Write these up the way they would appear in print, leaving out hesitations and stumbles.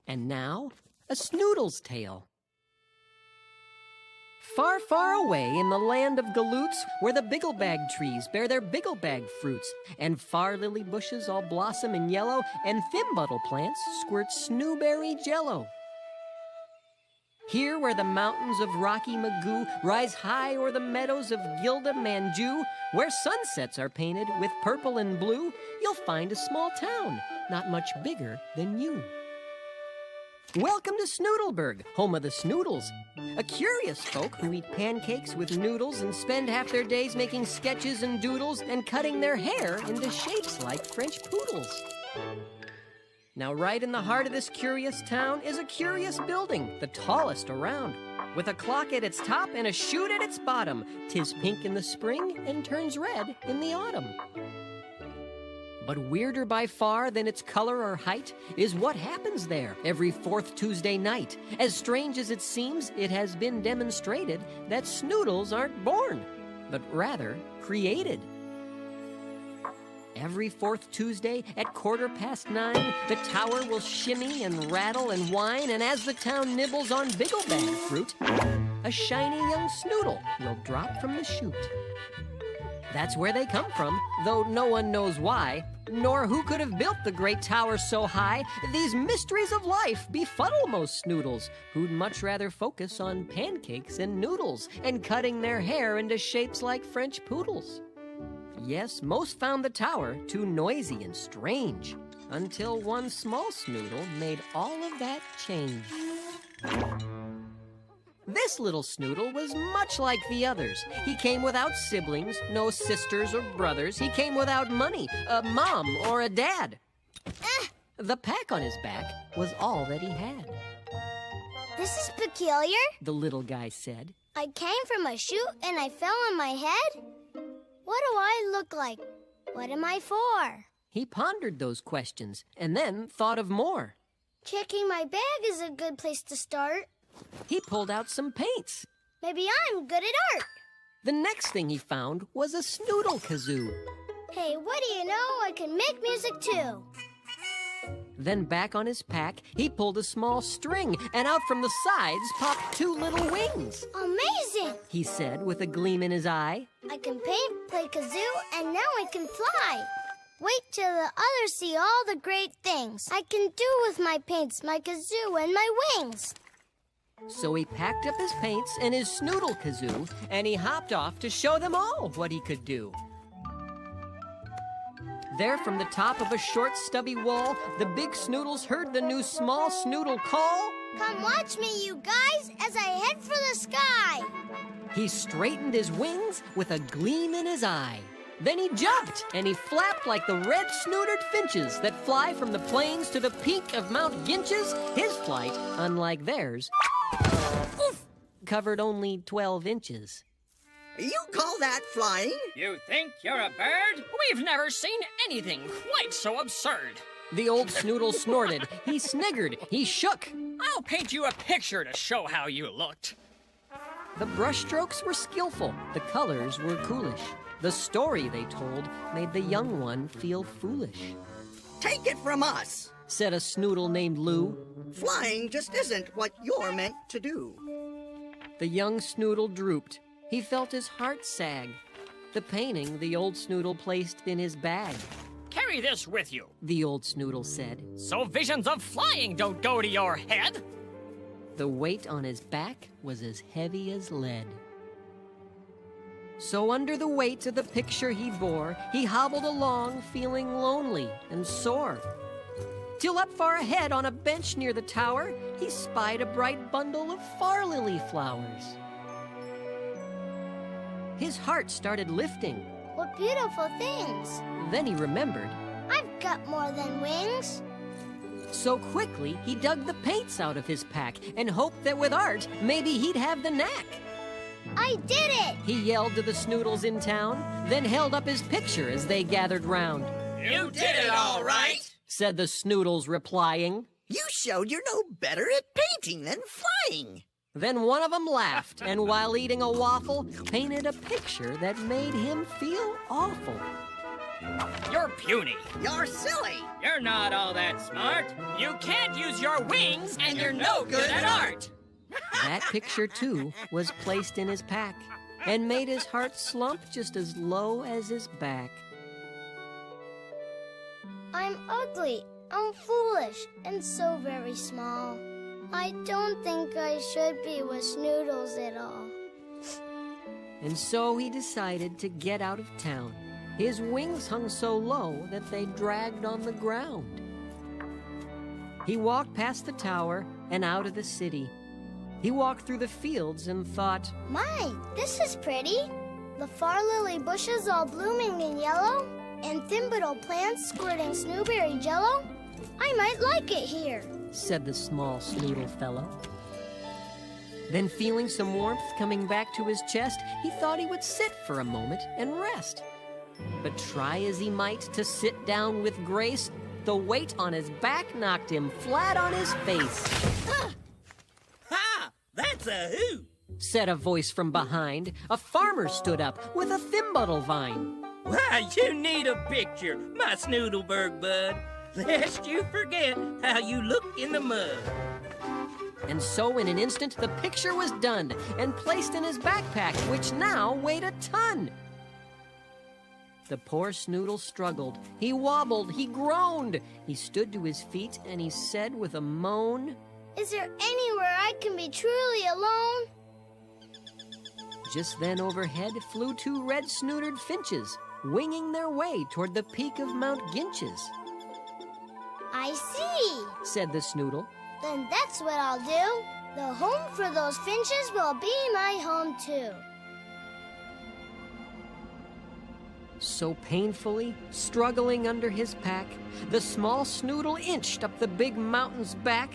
And now, a Snoodle's tale. Far, far away in the land of galoots, where the bigglebag trees bear their bigglebag fruits, and far lily bushes all blossom in yellow, and thimbuttle plants squirt snowberry jello. Here where the mountains of Rocky Magoo rise high o'er the meadows of Gilda Manju, where sunsets are painted with purple and blue, you'll find a small town, not much bigger than you. Welcome to Snoodleburg, home of the Snoodles, a curious folk who eat pancakes with noodles and spend half their days making sketches and doodles and cutting their hair into shapes like French poodles. Now, right in the heart of this curious town is a curious building, the tallest around, with a clock at its top and a chute at its bottom. 'Tis pink in the spring and turns red in the autumn. But weirder by far than its color or height is what happens there every fourth Tuesday night. As strange as it seems, it has been demonstrated that Snoodles aren't born, but rather created. Every fourth Tuesday at 9:15, the tower will shimmy and rattle and whine, and as the town nibbles on bigglebag fruit, a shiny young Snoodle will drop from the chute. That's where they come from, though no one knows why, nor who could have built the great tower so high. These mysteries of life befuddle most Snoodles, who'd much rather focus on pancakes and noodles and cutting their hair into shapes like French poodles. Yes, most found the tower too noisy and strange, until one small Snoodle made all of that change. This little Snoodle was much like the others. He came without siblings, no sisters or brothers. He came without money, a mom or a dad. The pack on his back was all that he had. This is peculiar, the little guy said. I came from a chute and I fell on my head? What do I look like? What am I for? He pondered those questions and then thought of more. Checking my bag is a good place to start. He pulled out some paints. Maybe I'm good at art. The next thing he found was a Snoodle kazoo. Hey, what do you know? I can make music too. Then back on his pack, he pulled a small string, and out from the sides popped two little wings. Amazing, he said with a gleam in his eye. I can paint, play kazoo, and now I can fly. Wait till the others see all the great things I can do with my paints, my kazoo, and my wings. So he packed up his paints and his Snoodle kazoo, and he hopped off to show them all what he could do. There from the top of a short, stubby wall, the big Snoodles heard the new small Snoodle call. Come watch me, you guys, as I head for the sky. He straightened his wings with a gleam in his eye. Then he jumped, and he flapped like the red-snooted finches that fly from the plains to the peak of Mount Ginches. His flight, unlike theirs, covered only 12 inches. You call that flying? You think you're a bird? We've never seen anything quite so absurd. The old Snoodle snorted, he sniggered, he shook. I'll paint you a picture to show how you looked. The brushstrokes were skillful, the colors were coolish. The story they told made the young one feel foolish. Take it from us, said a Snoodle named Lou. Flying just isn't what you're meant to do. The young Snoodle drooped. He felt his heart sag. The painting the old Snoodle placed in his bag. Carry this with you, the old Snoodle said, so visions of flying don't go to your head. The weight on his back was as heavy as lead. So under the weight of the picture he bore, he hobbled along feeling lonely and sore. Till up far ahead on a bench near the tower, he spied a bright bundle of far lily flowers. His heart started lifting. What beautiful things. Then he remembered. I've got more than wings. So quickly, he dug the paints out of his pack and hoped that with art, maybe he'd have the knack. I did it! He yelled to the Snoodles in town, then held up his picture as they gathered round. You did it all right, said the Snoodles, replying. You showed you're no better at painting than flying. Then one of them laughed, and while eating a waffle, painted a picture that made him feel awful. You're puny. You're silly. You're not all that smart. You can't use your wings, and you're no good at art. That picture, too, was placed in his pack and made his heart slump just as low as his back. I'm ugly, I'm foolish, and so very small. I don't think I should be with Snoodles at all. And so he decided to get out of town. His wings hung so low that they dragged on the ground. He walked past the tower and out of the city. He walked through the fields and thought, My, this is pretty. The far lily bushes all blooming in yellow, and thimbleweed plants squirting snowberry jello. I might like it here, said the small Snoodle fellow. Then, feeling some warmth coming back to his chest, he thought he would sit for a moment and rest. But try as he might to sit down with grace, the weight on his back knocked him flat on his face. Ha! That's a hoot. Said a voice from behind. A farmer stood up with a thimbleweed vine. Why, you need a picture, my Snoodleberg bud, lest you forget how you look in the mud. And so in an instant, the picture was done and placed in his backpack, which now weighed a ton. The poor Snoodle struggled. He wobbled, he groaned. He stood to his feet and he said with a moan, Is there anywhere I can be truly alone? Just then overhead flew two red-snootered finches, winging their way toward the peak of Mount Ginches. I see. Said the Snoodle. Then that's what I'll do. The home for those finches will be my home too. So painfully, struggling under his pack, the small Snoodle inched up the big mountain's back.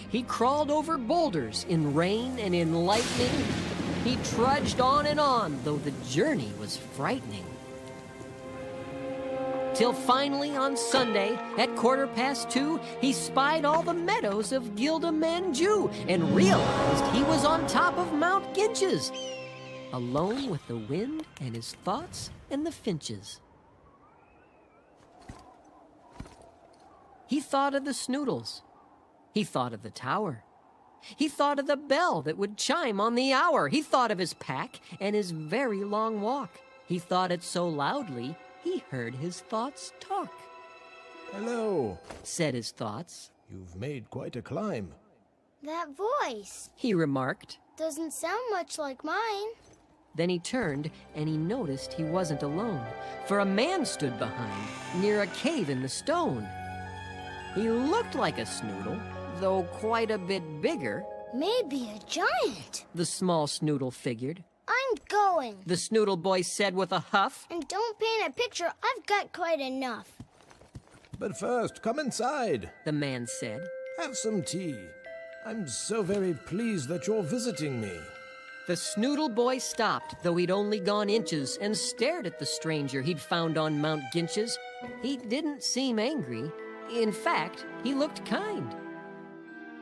He crawled over boulders in rain and in lightning. He trudged on, though the journey was frightening. Till finally on Sunday, at 2:15, he spied all the meadows of Gilda-Manju and realized he was on top of Mount Ginches, alone with the wind and his thoughts and the finches. He thought of the Snoodles. He thought of the tower. He thought of the bell that would chime on the hour. He thought of his pack and his very long walk. He thought it so loudly, he heard his thoughts talk. Hello, Said his thoughts. you've made quite a climb. That voice He remarked. doesn't sound much like mine. Then he turned and he noticed he wasn't alone, for a man stood behind, near a cave in the stone. He looked like a Snoodle, though quite a bit bigger, Maybe a giant. the small Snoodle figured. I'm going. The Snoodle boy said with a huff. And don't paint a picture, I've got quite enough. But first, come inside. The man said. Have some tea. I'm so very pleased that you're visiting me. The Snoodle boy stopped, though he'd only gone inches, and stared at the stranger he'd found on Mount Ginches. He didn't seem angry. In fact, he looked kind.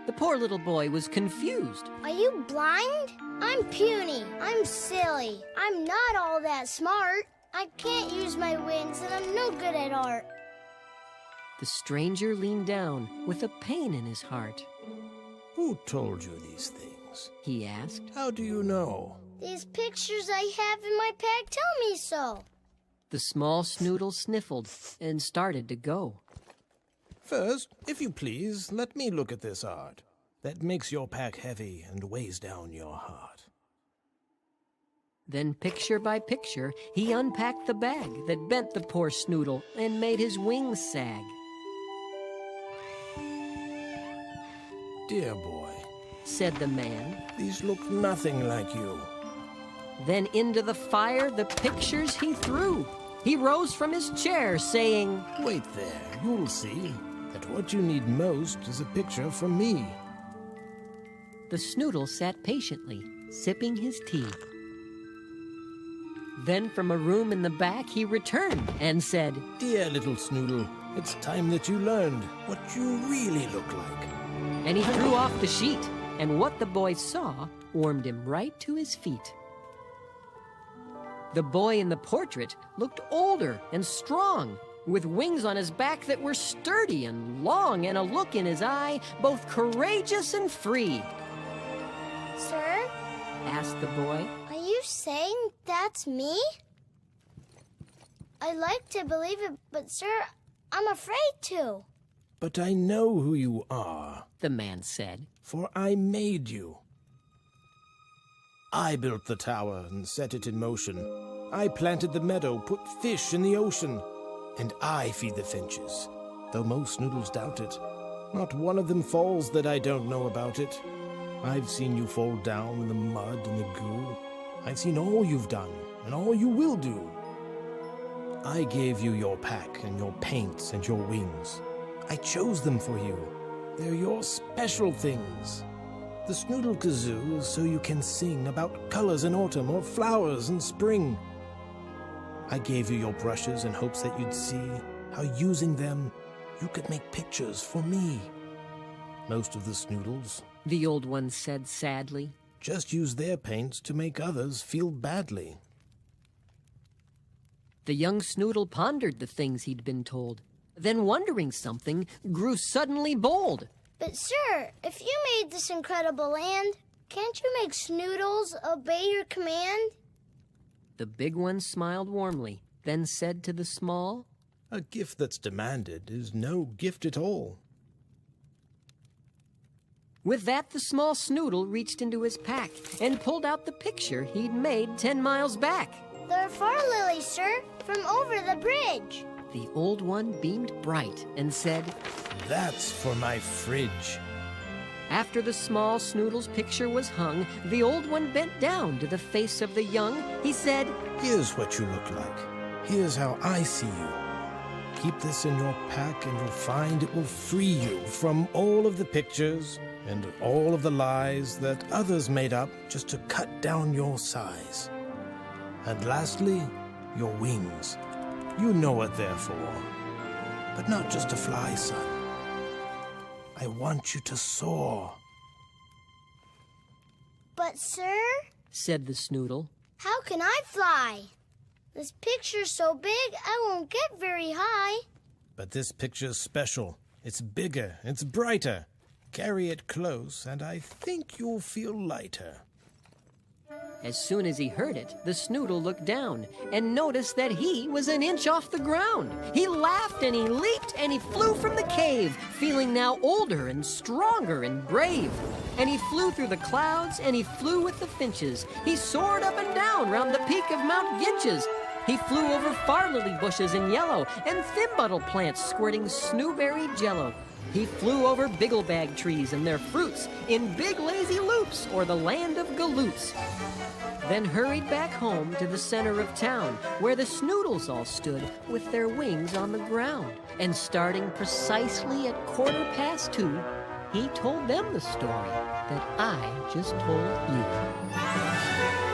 The poor little boy was confused. Are you blind? I'm puny. I'm silly. I'm not all that smart. I can't use my wings and I'm no good at art. The stranger leaned down with a pain in his heart. Who told you these things? He asked. How do you know? These pictures I have in my pack tell me so. The small Snoodle sniffled and started to go. First, if you please, let me look at this art. That makes your pack heavy and weighs down your heart. Then, picture by picture, he unpacked the bag that bent the poor Snoodle and made his wings sag. Dear boy, Said the man. these look nothing like you. Then into the fire the pictures he threw. He rose from his chair, saying, Wait there, you'll see that what you need most is a picture from me. The Snoodle sat patiently, sipping his tea. Then from a room in the back he returned and said, Dear little Snoodle, it's time that you learned what you really look like. and he threw off the sheet, and what the boy saw warmed him right to his feet. The boy in the portrait looked older and strong, with wings on his back that were sturdy and long, and a look in his eye both courageous and free. Sir, Asked the boy. are you saying that's me? I like to believe it, but sir, I'm afraid to. But I know who you are, The man said. for I made you. I built the tower and set it in motion. I planted the meadow, put fish in the ocean. And I feed the finches, though most Snoodles doubt it. Not one of them falls that I don't know about it. I've seen you fall down in the mud and the goo. I've seen all you've done, and all you will do. I gave you your pack and your paints and your wings. I chose them for you. They're your special things. The Snoodle kazoo is so you can sing about colors in autumn or flowers in spring. I gave you your brushes in hopes that you'd see how using them you could make pictures for me. Most of the Snoodles The old one said sadly. just use their paints to make others feel badly. The young Snoodle pondered the things he'd been told, then wondering something, grew suddenly bold. But sir, if you made this incredible land, can't you make Snoodles obey your command? The big one smiled warmly, then said to the small, A gift that's demanded is no gift at all. With that, the small Snoodle reached into his pack and pulled out the picture he'd made 10 miles back. They're far lilies, sir, from over the bridge. The old one beamed bright and said, That's for my fridge. After the small Snoodle's picture was hung, the old one bent down to the face of the young. He said, Here's what you look like. Here's how I see you. Keep this in your pack and you'll find it will free you from all of the pictures and all of the lies that others made up just to cut down your size. And lastly, your wings. You know what they're for. But not just to fly, son. I want you to soar. But sir, said the Snoodle. how can I fly? This picture's so big, I won't get very high. But this picture's special. It's bigger, it's brighter. Carry it close, and I think you'll feel lighter. As soon as he heard it, the Snoodle looked down and noticed that he was an inch off the ground. He laughed and he leaped and he flew from the cave, feeling now older and stronger and brave. And he flew through the clouds and he flew with the finches. He soared up and down round the peak of Mount Ginches. He flew over far lily bushes in yellow and thimbuttle plants squirting snowberry jello. He flew over bigglebag trees and their fruits in big lazy loops o'er the land of galoots. Then hurried back home to the center of town, where the Snoodles all stood with their wings on the ground. And starting precisely at 2:15, he told them the story that I just told you.